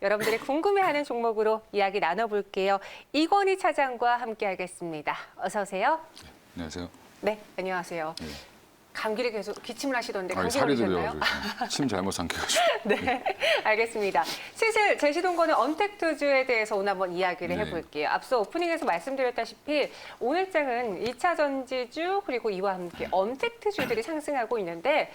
여러분들이 궁금해하는 종목으로 이야기 나눠볼게요. 이건희 차장과 함께하겠습니다. 어서 오세요. 안녕하세요. 네, 안녕하세요. 네. 감기를 계속 기침을 하시던데 감기 살이 걸리셨나요? 들려가지고 침 잘못 삼켜가지고. 네, 알겠습니다. 슬슬 제시동거는 언택트주에 대해서 오늘 한번 이야기를 네. 해볼게요. 앞서 오프닝에서 말씀드렸다시피 오늘 장은 2차 전지주 그리고 이와 함께 언택트주들이 상승하고 있는데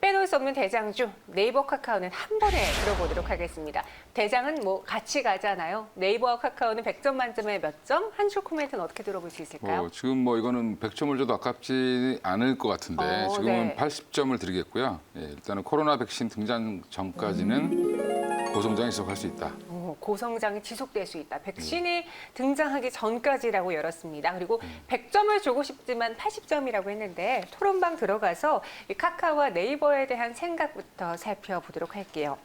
빼놓을 수 없는 대장주 네이버 카카오는 한 번에 들어보도록 하겠습니다. 대장은 뭐 같이 가잖아요. 네이버와 카카오는 100점 만점에 몇 점? 한 줄 코멘트는 어떻게 들어볼 수 있을까요? 지금 뭐 이거는 100점을 줘도 아깝지 않을 것 같은데 지금은 네. 80점을 드리겠고요. 예, 일단은 코로나 백신 등장 전까지는 고성장이 지속할 수 있다. 고성장이 지속될 수 있다. 백신이 등장하기 전까지라고 열었습니다. 그리고 100점을 주고 싶지만 80점이라고 했는데 토론방 들어가서 이 카카오와 네이버에 대한 생각부터 살펴보도록 할게요.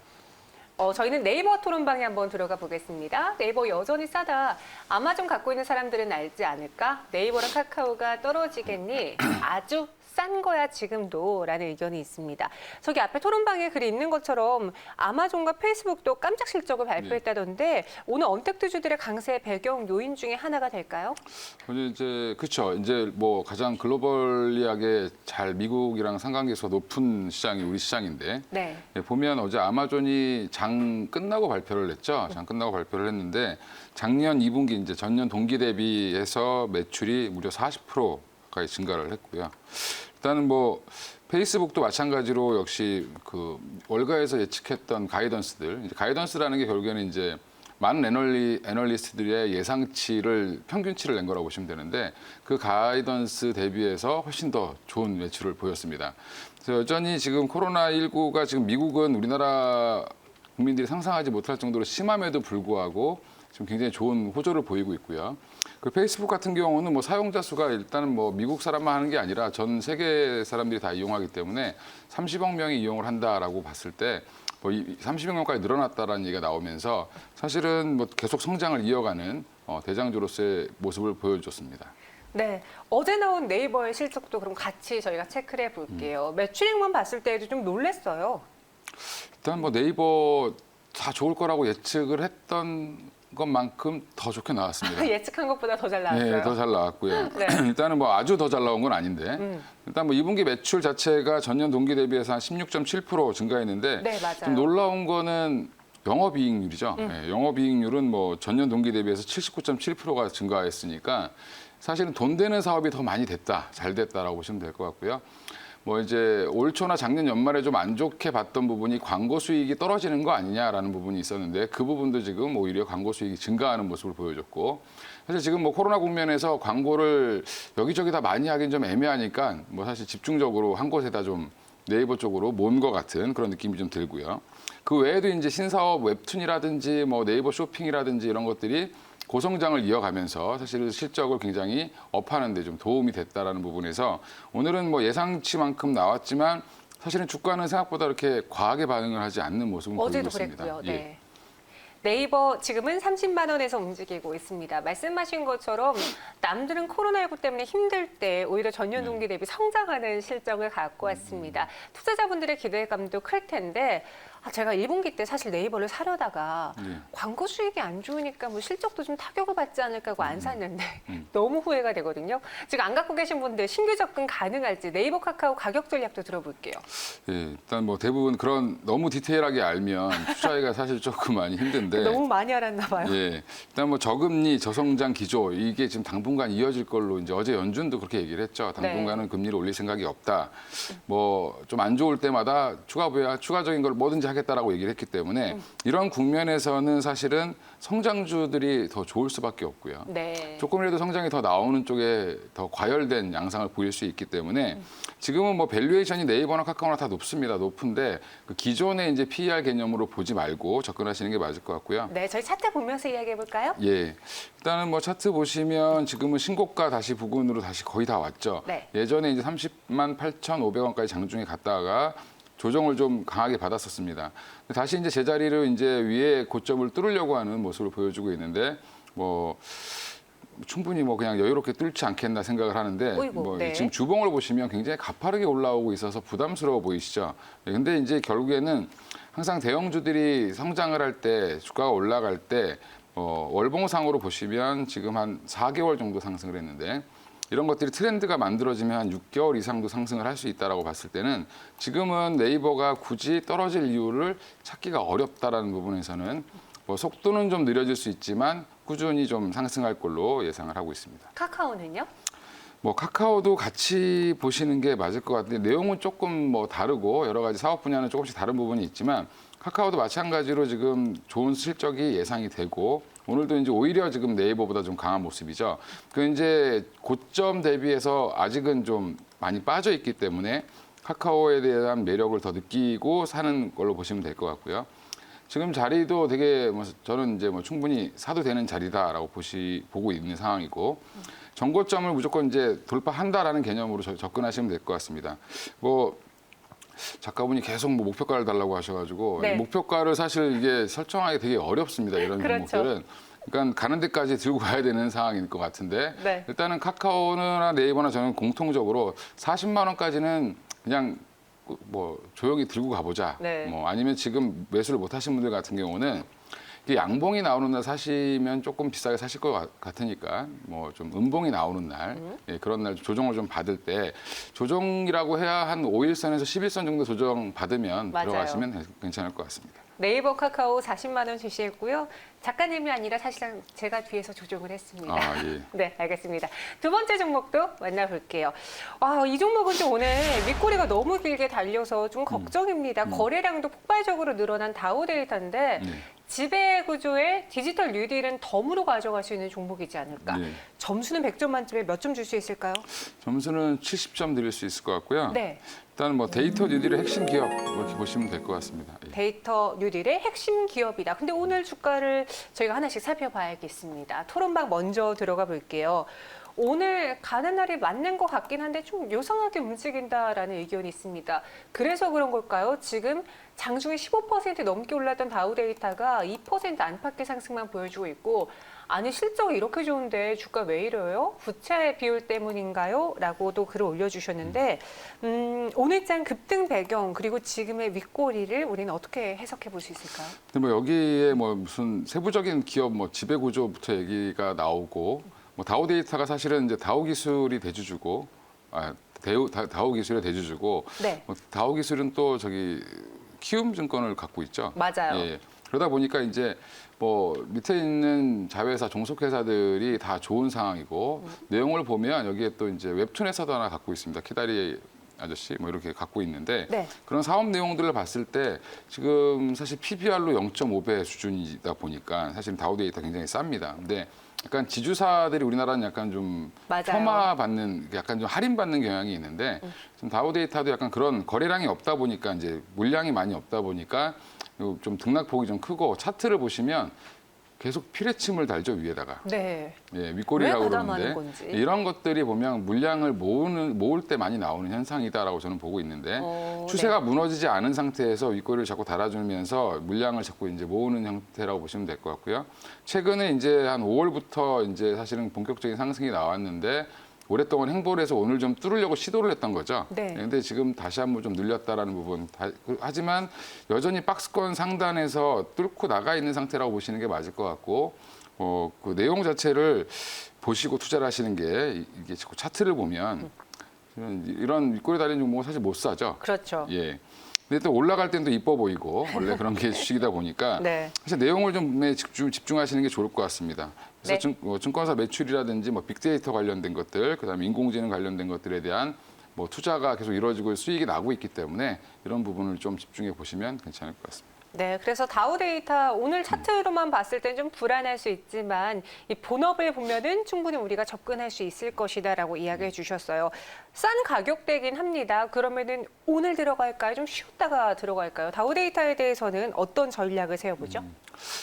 저희는 네이버 토론방에 한번 들어가 보겠습니다. 네이버 여전히 싸다. 아마존 갖고 있는 사람들은 알지 않을까? 네이버랑 카카오가 떨어지겠니? 아주 싼 거야 지금도 라는 의견이 있습니다. 저기 앞에 토론방에 글이 있는 것처럼 아마존과 페이스북도 깜짝 실적을 발표했다던데 오늘 언택트주들의 강세 배경 요인 중에 하나가 될까요? 이제 그렇죠. 이제 뭐 가장 글로벌리하게 잘 미국이랑 상관계수가 높은 시장이 우리 시장인데 네. 예, 보면 어제 아마존이 장 끝나고 발표를 했죠. 장 끝나고 발표를 했는데 작년 2분기 이제 전년 동기 대비해서 매출이 무려 40% 가까이 증가를 했고요. 일단은 뭐 페이스북도 마찬가지로 역시 그 월가에서 예측했던 가이던스들, 이제 가이던스라는 게 결국에는 이제 많은 애널리스트들의 예상치를 평균치를 낸 거라고 보시면 되는데 그 가이던스 대비해서 훨씬 더 좋은 매출을 보였습니다. 그래서 여전히 지금 코로나19가 지금 미국은 우리나라 국민들이 상상하지 못할 정도로 심함에도 불구하고 지금 굉장히 좋은 호조를 보이고 있고요. 그 페이스북 같은 경우는 뭐 사용자 수가 일단은 뭐 미국 사람만 하는 게 아니라 전 세계 사람들이 다 이용하기 때문에 30억 명이 이용을 한다라고 봤을 때 뭐 30억 명까지 늘어났다라는 얘기가 나오면서 사실은 뭐 계속 성장을 이어가는 대장주로서의 모습을 보여줬습니다. 네, 어제 나온 네이버의 실적도 그럼 같이 저희가 체크를 해볼게요. 매출액만 봤을 때에도 좀 놀랐어요. 일단 뭐 네이버 다 좋을 거라고 예측을 했던 것만큼 더 좋게 나왔습니다. 예측한 것보다 더 잘 나왔어요. 네, 더 잘 나왔고요. 네. 일단은 뭐 아주 더 잘 나온 건 아닌데 일단 뭐 2분기 매출 자체가 전년 동기 대비해서 한 16.7% 증가했는데 네, 맞아요. 좀 놀라운 거는 영업이익률이죠. 네, 영업이익률은 뭐 전년 동기 대비해서 79.7%가 증가했으니까 사실은 돈 되는 사업이 더 많이 됐다, 잘 됐다라고 보시면 될 것 같고요. 뭐 이제 올 초나 작년 연말에 좀 안 좋게 봤던 부분이 광고 수익이 떨어지는 거 아니냐라는 부분이 있었는데 그 부분도 지금 오히려 광고 수익이 증가하는 모습을 보여줬고 사실 지금 뭐 코로나 국면에서 광고를 여기저기 다 많이 하긴 좀 애매하니까 뭐 사실 집중적으로 한 곳에다 좀 네이버 쪽으로 모은 것 같은 그런 느낌이 좀 들고요. 그 외에도 이제 신사업 웹툰이라든지 뭐 네이버 쇼핑이라든지 이런 것들이 고성장을 이어가면서 사실 실적을 굉장히 업하는 데 좀 도움이 됐다라는 부분에서 오늘은 뭐 예상치만큼 나왔지만 사실은 주가는 생각보다 이렇게 과하게 반응을 하지 않는 모습은 보이고 어제도 있습니다. 그랬고요. 예. 네. 네이버 지금은 30만 원에서 움직이고 있습니다. 말씀하신 것처럼 남들은 코로나19 때문에 힘들 때 오히려 전년 동기 대비 성장하는 실적을 갖고 왔습니다. 투자자분들의 기대감도 클 텐데 제가 1분기 때 사실 네이버를 사려다가 광고 수익이 안 좋으니까 뭐 실적도 좀 타격을 받지 않을까 하고 안 샀는데 너무 후회가 되거든요. 지금 안 갖고 계신 분들 신규 접근 가능할지 네이버 카카오 가격 전략도 들어볼게요. 예, 일단 뭐 대부분 그런 너무 디테일하게 알면 투자하기가 사실 조금 많이 힘든데 너무 많이 알았나 봐요. 예, 일단 뭐 저금리, 저성장 기조 이게 지금 당분간 이어질 걸로 이제 어제 연준도 그렇게 얘기를 했죠. 당분간은 금리를 올릴 생각이 없다. 뭐 좀 안 좋을 때마다 추가적인 걸 뭐든지 하겠다라고 얘기를 했기 때문에 이런 국면에서는 사실은 성장주들이 더 좋을 수밖에 없고요. 네. 조금이라도 성장이 더 나오는 쪽에 더 과열된 양상을 보일 수 있기 때문에 지금은 뭐 밸류에이션이 네이버나 카카오나 다 높습니다. 높은데 그 기존의 이제 PER 개념으로 보지 말고 접근하시는 게 맞을 것 같고요. 네, 저희 차트 보면서 이야기해 볼까요? 예. 일단은 뭐 차트 보시면 지금은 신고가 다시 부근으로 다시 거의 다 왔죠. 네. 예전에 이제 30만 8,500원까지 장중에 갔다가 조정을 좀 강하게 받았었습니다. 다시 이제 제자리를 이제 위에 고점을 뚫으려고 하는 모습을 보여주고 있는데 뭐 충분히 뭐 그냥 여유롭게 뚫지 않겠나 생각을 하는데 어이구, 뭐 네. 지금 주봉을 보시면 굉장히 가파르게 올라오고 있어서 부담스러워 보이시죠. 근데 이제 결국에는 항상 대형주들이 성장을 할 때 주가가 올라갈 때 월봉상으로 보시면 지금 한 4개월 정도 상승을 했는데 이런 것들이 트렌드가 만들어지면 한 6개월 이상도 상승을 할 수 있다라고 봤을 때는 지금은 네이버가 굳이 떨어질 이유를 찾기가 어렵다라는 부분에서는 뭐 속도는 좀 느려질 수 있지만 꾸준히 좀 상승할 걸로 예상을 하고 있습니다. 카카오는요? 뭐 카카오도 같이 보시는 게 맞을 것 같은데 내용은 조금 뭐 다르고 여러 가지 사업 분야는 조금씩 다른 부분이 있지만 카카오도 마찬가지로 지금 좋은 실적이 예상이 되고 오늘도 이제 오히려 지금 네이버보다 좀 강한 모습이죠. 그 이제 고점 대비해서 아직은 좀 많이 빠져 있기 때문에 카카오에 대한 매력을 더 느끼고 사는 걸로 보시면 될 것 같고요. 지금 자리도 되게 뭐 저는 이제 뭐 충분히 사도 되는 자리다라고 보고 있는 상황이고 정고점을 무조건 이제 돌파한다라는 개념으로 접근하시면 될 것 같습니다. 뭐 작가분이 계속 뭐 목표가를 달라고 하셔가지고 네. 목표가를 사실 이게 설정하기 되게 어렵습니다. 이런 그렇죠. 종목들은. 그러니까 가는 데까지 들고 가야 되는 상황일 것 같은데 네. 일단은 카카오나 네이버나 저는 공통적으로 40만 원까지는 그냥 뭐 조용히 들고 가보자. 네. 뭐 아니면 지금 매수를 못 하신 분들 같은 경우는 이게 양봉이 나오는 날 사시면 조금 비싸게 사실 것 같으니까 뭐 좀 음봉이 나오는 날 예, 그런 날 조정을 좀 받을 때 조정이라고 해야 한 5일선에서 11선 정도 조정 받으면 맞아요. 들어가시면 괜찮을 것 같습니다. 네이버 카카오 40만 원 지시했고요. 작가님이 아니라 사실상 제가 뒤에서 조정을 했습니다. 아, 예. 네, 알겠습니다. 두 번째 종목도 만나볼게요. 이 종목은 좀 오늘 윗꼬리가 너무 길게 달려서 좀 걱정입니다. 거래량도 폭발적으로 늘어난 다우데이터인데 지배 구조의 디지털 뉴딜은 덤으로 가져갈 수 있는 종목이지 않을까. 네. 점수는 100점 만점에 몇 점 줄 수 있을까요? 점수는 70점 드릴 수 있을 것 같고요. 네. 일단 뭐 데이터 뉴딜의 핵심 기업 이렇게 보시면 될 것 같습니다. 예. 데이터 뉴딜의 핵심 기업이다. 근데 오늘 주가를 저희가 하나씩 살펴봐야겠습니다. 토론방 먼저 들어가 볼게요. 오늘 가는 날이 맞는 것 같긴 한데 좀 요상하게 움직인다라는 의견이 있습니다. 그래서 그런 걸까요? 지금 장중에 15% 넘게 올랐던 다우데이터가 2% 안팎의 상승만 보여주고 있고 아니 실적이 이렇게 좋은데 주가 왜 이래요? 부채 비율 때문인가요? 라고도 글을 올려주셨는데 오늘장 급등 배경 그리고 지금의 윗꼬리를 우리는 어떻게 해석해 볼 수 있을까요? 근데 뭐 여기에 뭐 무슨 세부적인 기업 뭐 지배 구조부터 얘기가 나오고 뭐 다우 데이터가 사실은 이제 다우 기술이 대주주고 다우 기술의 대주주고 네. 뭐 다우 기술은 또 저기 키움 증권을 갖고 있죠. 맞아요. 예. 그러다 보니까 이제 뭐 밑에 있는 자회사 종속회사들이 다 좋은 상황이고 내용을 보면 여기에 또 이제 웹툰 회사도 하나 갖고 있습니다. 키다리 아저씨 뭐 이렇게 갖고 있는데 네. 그런 사업 내용들을 봤을 때 지금 사실 PBR로 0.5배 수준이다 보니까 사실 다우데이터 굉장히 쌉니다. 근데 약간 지주사들이 우리나라는 약간 좀 맞아요. 폄하받는 약간 좀 할인받는 경향이 있는데 지금 다우데이터도 약간 그런 거래량이 없다 보니까 이제 물량이 많이 없다 보니까 좀 등락폭이 좀 크고 차트를 보시면 계속 피레침을 달죠 위에다가. 네. 예, 윗꼬리라고 왜 가담하는 그러는데 건지. 이런 것들이 보면 물량을 모을 때 많이 나오는 현상이다라고 저는 보고 있는데 추세가 무너지지 않은 상태에서 윗꼬리를 자꾸 달아주면서 물량을 자꾸 이제 모으는 형태라고 보시면 될 것 같고요. 최근에 이제 한 5월부터 이제 사실은 본격적인 상승이 나왔는데 오랫동안 행보를 해서 오늘 좀 뚫으려고 시도를 했던 거죠. 네. 근데 지금 다시 한번 좀 늘렸다라는 부분. 하지만 여전히 박스권 상단에서 뚫고 나가 있는 상태라고 보시는 게 맞을 것 같고 그 내용 자체를 보시고 투자를 하시는 게 이게 자꾸 차트를 보면 이런 윗꼬리 달린 종목은 사실 못 사죠. 그렇죠. 예. 근데 또 올라갈 땐 또 이뻐 보이고 원래 그런 게 주식이다 보니까 네. 사실 내용을 좀 집중하시는 게 좋을 것 같습니다. 그래서 네. 증권사 매출이라든지 뭐 빅데이터 관련된 것들, 그다음에 인공지능 관련된 것들에 대한 뭐 투자가 계속 이루어지고 수익이 나고 있기 때문에 이런 부분을 좀 집중해 보시면 괜찮을 것 같습니다. 네, 그래서 다우데이터 오늘 차트로만 봤을 땐 좀 불안할 수 있지만 이 본업을 보면은 충분히 우리가 접근할 수 있을 것이다라고 이야기해 주셨어요. 싼 가격대긴 합니다. 그러면은 오늘 들어갈까요? 좀 쉬었다가 들어갈까요? 다우데이터에 대해서는 어떤 전략을 세워보죠?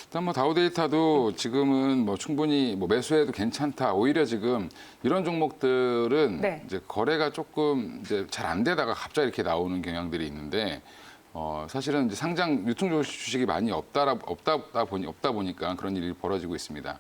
일단 뭐 다우데이터도 지금은 뭐 충분히 뭐 매수해도 괜찮다. 오히려 지금 이런 종목들은 네. 이제 거래가 조금 이제 잘 안 되다가 갑자기 이렇게 나오는 경향들이 있는데. 사실은 이제 상장 유통 주식이 많이 없다 보니까 그런 일이 벌어지고 있습니다.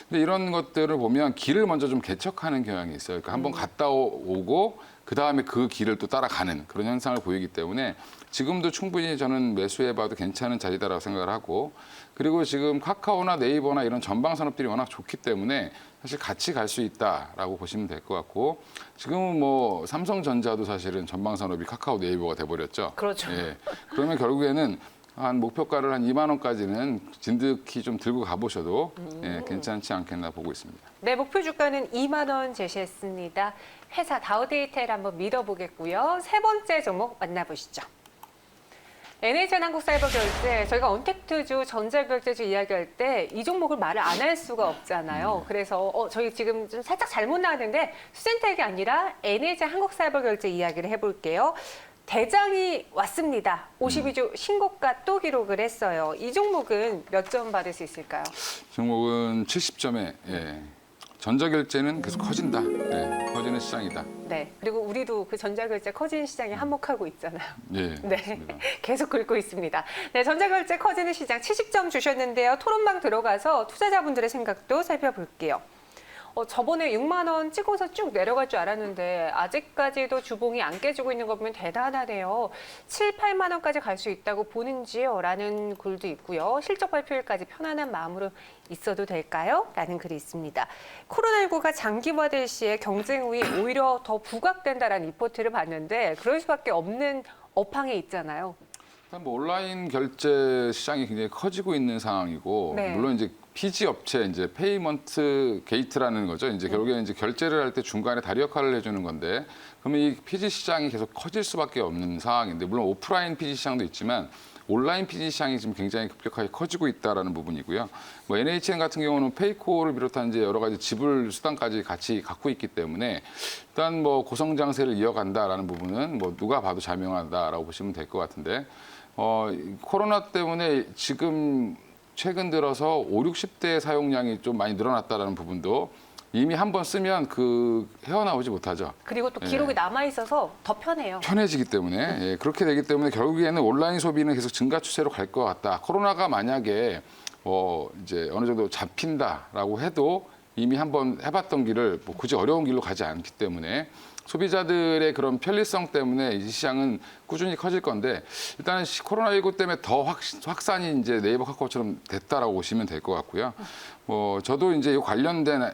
근데 이런 것들을 보면 길을 먼저 좀 개척하는 경향이 있어요. 그러니까 한번 갔다 오고 그 다음에 그 길을 또 따라가는 그런 현상을 보이기 때문에 지금도 충분히 저는 매수해봐도 괜찮은 자리다라고 생각을 하고 그리고 지금 카카오나 네이버나 이런 전방 산업들이 워낙 좋기 때문에 사실 같이 갈 수 있다라고 보시면 될 것 같고 지금은 뭐 삼성전자도 사실은 전방 산업이 카카오 네이버가 돼버렸죠. 그렇죠. 예. 그러면 결국에는 한 목표가를 한 2만 원까지는 진득히 좀 들고 가보셔도 예, 괜찮지 않겠나 보고 있습니다. 네, 목표 주가는 2만 원 제시했습니다. 회사 다우데이터를 한번 믿어보겠고요. 세 번째 종목 만나보시죠. NHN한국사이버결제, 저희가 언택트주, 전자결제주 이야기할 때 이 종목을 말을 안 할 수가 없잖아요. 그래서 저희 지금 좀 살짝 잘못 나왔는데 수젠텍이 아니라 NHN한국사이버결제 이야기를 해볼게요. 대장이 왔습니다. 52주 신고가 또 기록을 했어요. 이 종목은 몇 점 받을 수 있을까요? 종목은 70점에 예. 전자결제는 계속 커진다. 예, 커지는 시장이다. 네. 그리고 우리도 그 전자결제 커지는 시장에 한몫하고 있잖아요. 예, 네. 맞습니다. 계속 긁고 있습니다. 네, 전자결제 커지는 시장 70점 주셨는데요. 토론방 들어가서 투자자분들의 생각도 살펴볼게요. 저번에 6만 원 찍어서 쭉 내려갈 줄 알았는데 아직까지도 주봉이 안 깨지고 있는 거 보면 대단하네요. 7, 8만 원까지 갈 수 있다고 보는지요? 라는 글도 있고요. 실적 발표일까지 편안한 마음으로 있어도 될까요? 라는 글이 있습니다. 코로나19가 장기화될 시에 경쟁 우위 오히려 더 부각된다라는 리포트를 봤는데 그럴 수밖에 없는 업황에 있잖아요. 일단 뭐 온라인 결제 시장이 굉장히 커지고 있는 상황이고 네. 물론 이제 피지 업체 이제 페이먼트 게이트라는 거죠. 이제 결국에는 이제 결제를 할 때 중간에 다리 역할을 해주는 건데 그러면 이 피지 시장이 계속 커질 수밖에 없는 상황인데 물론 오프라인 피지 시장도 있지만 온라인 피지 시장이 지금 굉장히 급격하게 커지고 있다라는 부분이고요. 뭐 NHN 같은 경우는 페이코를 비롯한 이제 여러 가지 지불 수단까지 같이 갖고 있기 때문에 일단 뭐 고성장세를 이어간다라는 부분은 뭐 누가 봐도 자명하다라고 보시면 될 것 같은데 코로나 때문에 지금 최근 들어서 5, 60대 사용량이 좀 많이 늘어났다라는 부분도 이미 한 번 쓰면 헤어나오지 못하죠. 그리고 또 기록이 남아있어서 더 편해요. 편해지기 때문에 예, 그렇게 되기 때문에 결국에는 온라인 소비는 계속 증가 추세로 갈 것 같다. 코로나가 만약에 이제 어느 정도 잡힌다라고 해도 이미 한번 해봤던 길을 뭐 굳이 어려운 길로 가지 않기 때문에 소비자들의 그런 편리성 때문에 이 시장은 꾸준히 커질 건데 일단은 코로나19 때문에 더 확산이 이제 네이버 카카오처럼 됐다라고 보시면 될 것 같고요. 저도 이제 이 관련된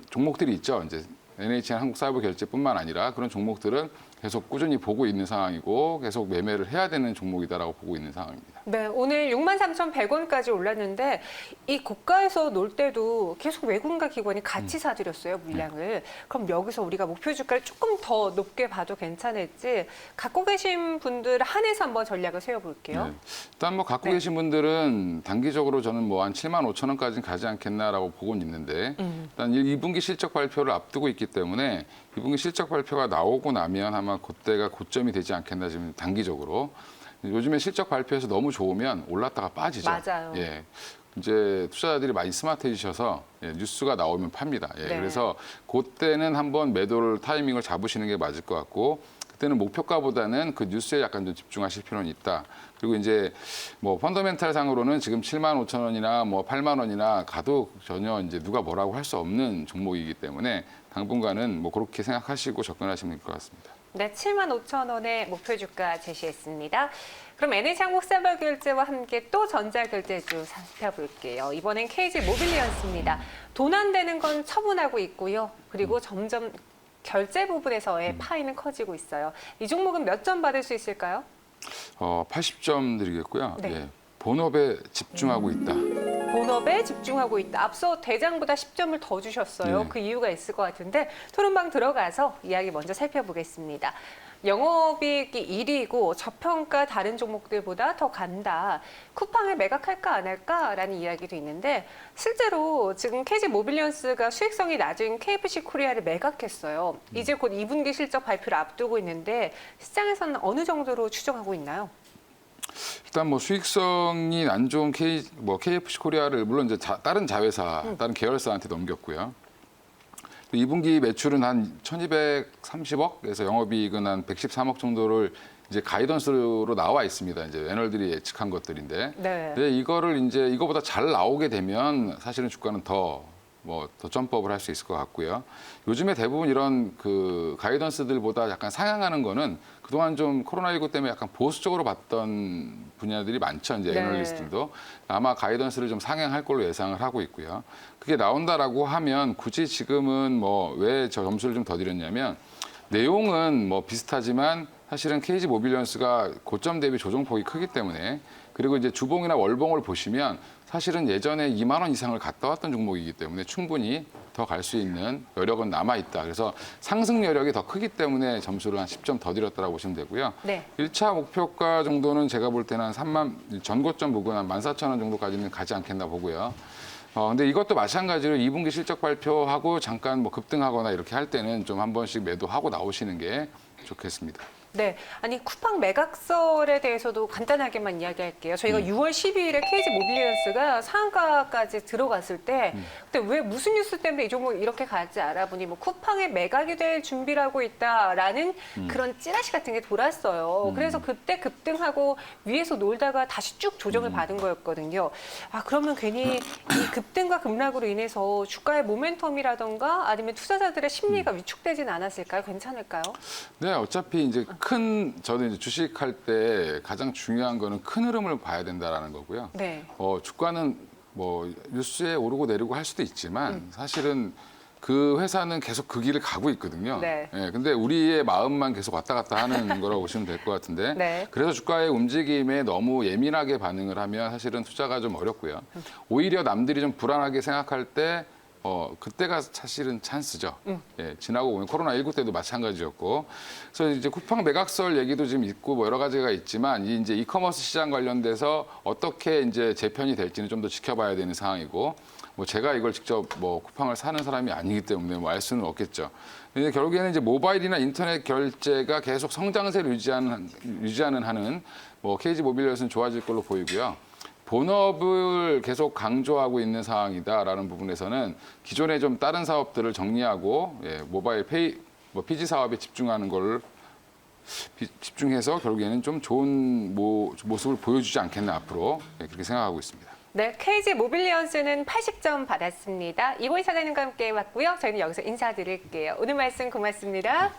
종목들이 있죠. 이제 NHN 한국사이버결제뿐만 아니라 그런 종목들은 계속 꾸준히 보고 있는 상황이고 계속 매매를 해야 되는 종목이다라고 보고 있는 상황입니다. 네, 오늘 63,100원까지 올랐는데 이 고가에서 놀 때도 계속 외국인과 기관이 같이 사들였어요, 물량을. 그럼 여기서 우리가 목표 주가를 조금 더 높게 봐도 괜찮을지 갖고 계신 분들 한해서 한번 전략을 세워볼게요. 네. 일단 갖고 계신 분들은 단기적으로 저는 한 7만 5천 원까지는 가지 않겠나라고 보고는 있는데 일단 2분기 실적 발표를 앞두고 있기 때문에 2분기 실적 발표가 나오고 나면 아마 그때가 고점이 되지 않겠나 지금 단기적으로. 요즘에 실적 발표에서 너무 좋으면 올랐다가 빠지죠. 맞아요. 예. 이제 투자자들이 많이 스마트해지셔서 뉴스가 나오면 팝니다. 예. 네. 그래서 그때는 한번 매도를 타이밍을 잡으시는 게 맞을 것 같고 그때는 목표가보다는 그 뉴스에 약간 좀 집중하실 필요는 있다. 그리고 이제 펀더멘탈 상으로는 지금 7만 5천 원이나 8만 원이나 가도 전혀 이제 누가 뭐라고 할 수 없는 종목이기 때문에 당분간은 그렇게 생각하시고 접근하시면 될 것 같습니다. 네, 75,000원의 목표 주가 제시했습니다. 그럼 NH한국사이버결제와 함께 또 전자결제주 살펴볼게요. 이번엔 KG 모빌리언스입니다. 돈 안 되는 건 처분하고 있고요. 그리고 점점 결제 부분에서의 파이는 커지고 있어요. 이 종목은 몇 점 받을 수 있을까요? 80점 드리겠고요. 네. 예. 본업에 집중하고 있다. 본업에 집중하고 있다. 앞서 대장보다 10점을 더 주셨어요. 네. 그 이유가 있을 것 같은데 토론방 들어가서 이야기 먼저 살펴보겠습니다. 영업이익이 1위고 저평가 다른 종목들보다 더 간다. 쿠팡을 매각할까 안 할까라는 이야기도 있는데 실제로 지금 KG 모빌리언스가 수익성이 낮은 KFC 코리아를 매각했어요. 이제 곧 2분기 실적 발표를 앞두고 있는데 시장에서는 어느 정도로 추정하고 있나요? 일단 수익성이 안 좋은 KFC 코리아를 물론 이제 다른 자회사, 다른 계열사한테 넘겼고요. 2분기 매출은 한 1,230억에서 영업이익은 한 113억 정도를 이제 가이던스로 나와 있습니다. 이제 애널들이 예측한 것들인데. 네. 근데 이거를 이제 이거보다 잘 나오게 되면 사실은 주가는 더 뭐 덧점법을 할 수 있을 것 같고요. 요즘에 대부분 이런 그 가이던스들보다 약간 상향하는 거는 그동안 좀 코로나19 때문에 약간 보수적으로 봤던 분야들이 많죠. 이제 네. 애널리스트들도 아마 가이던스를 좀 상향할 걸로 예상을 하고 있고요. 그게 나온다라고 하면 굳이 지금은 뭐 왜 저 점수를 좀 더 드렸냐면 내용은 뭐 비슷하지만 사실은 KG 모빌리언스가 고점 대비 조정폭이 크기 때문에 그리고 이제 주봉이나 월봉을 보시면 사실은 예전에 2만 원 이상을 갔다 왔던 종목이기 때문에 충분히 더 갈 수 있는 여력은 남아 있다. 그래서 상승 여력이 더 크기 때문에 점수를 한 10점 더 드렸다라고 보시면 되고요. 네. 1차 목표가 정도는 제가 볼 때는 한 3만 전고점 부근 한 14,000원 정도까지는 가지 않겠나 보고요. 근데 이것도 마찬가지로 2분기 실적 발표하고 잠깐 뭐 급등하거나 이렇게 할 때는 좀 한 번씩 매도하고 나오시는 게 좋겠습니다. 네, 아니 쿠팡 매각설에 대해서도 간단하게만 이야기할게요. 저희가 6월 12일에 KG 모빌리언스가 상한가까지 들어갔을 때 그때 왜 무슨 뉴스 때문에 이 종목 이렇게 갈지 알아보니 뭐 쿠팡에 매각이 될 준비를 하고 있다라는 그런 찌라시 같은 게 돌았어요. 그래서 그때 급등하고 위에서 놀다가 다시 쭉 조정을 받은 거였거든요. 아, 그러면 괜히 이 급등과 급락으로 인해서 주가의 모멘텀이라던가 아니면 투자자들의 심리가 위축되진 않았을까요? 괜찮을까요? 네, 어차피 이제 저는 이제 주식할 때 가장 중요한 거는 큰 흐름을 봐야 된다라는 거고요. 네. 주가는 뭐 뉴스에 오르고 내리고 할 수도 있지만 사실은 그 회사는 계속 그 길을 가고 있거든요. 네. 예, 근데 우리의 마음만 계속 왔다 갔다 하는 거라고 보시면 될 것 같은데. 네. 그래서 주가의 움직임에 너무 예민하게 반응을 하면 사실은 투자가 좀 어렵고요. 오히려 남들이 좀 불안하게 생각할 때 그때가 사실은 찬스죠. 예, 지나고 보면 코로나19 때도 마찬가지였고. 그래서 이제 쿠팡 매각설 얘기도 지금 있고 뭐 여러 가지가 있지만 이제 이커머스 시장 관련돼서 어떻게 이제 재편이 될지는 좀 더 지켜봐야 되는 상황이고 뭐 제가 이걸 직접 뭐 쿠팡을 사는 사람이 아니기 때문에 뭐 알 수는 없겠죠. 근데 결국에는 이제 모바일이나 인터넷 결제가 계속 성장세를 유지하는 하는 뭐 KG 모빌리언스는 좋아질 걸로 보이고요. 본업을 계속 강조하고 있는 상황이다라는 부분에서는 기존에 좀 다른 사업들을 정리하고 모바일 PG 사업에 집중하는 걸 집중해서 결국에는 좀 좋은 모습을 보여주지 않겠나 앞으로 그렇게 생각하고 있습니다. 네, KG 모빌리언스는 80점 받았습니다. 이고인 사장님과 함께 왔고요. 저희는 여기서 인사드릴게요. 오늘 말씀 고맙습니다.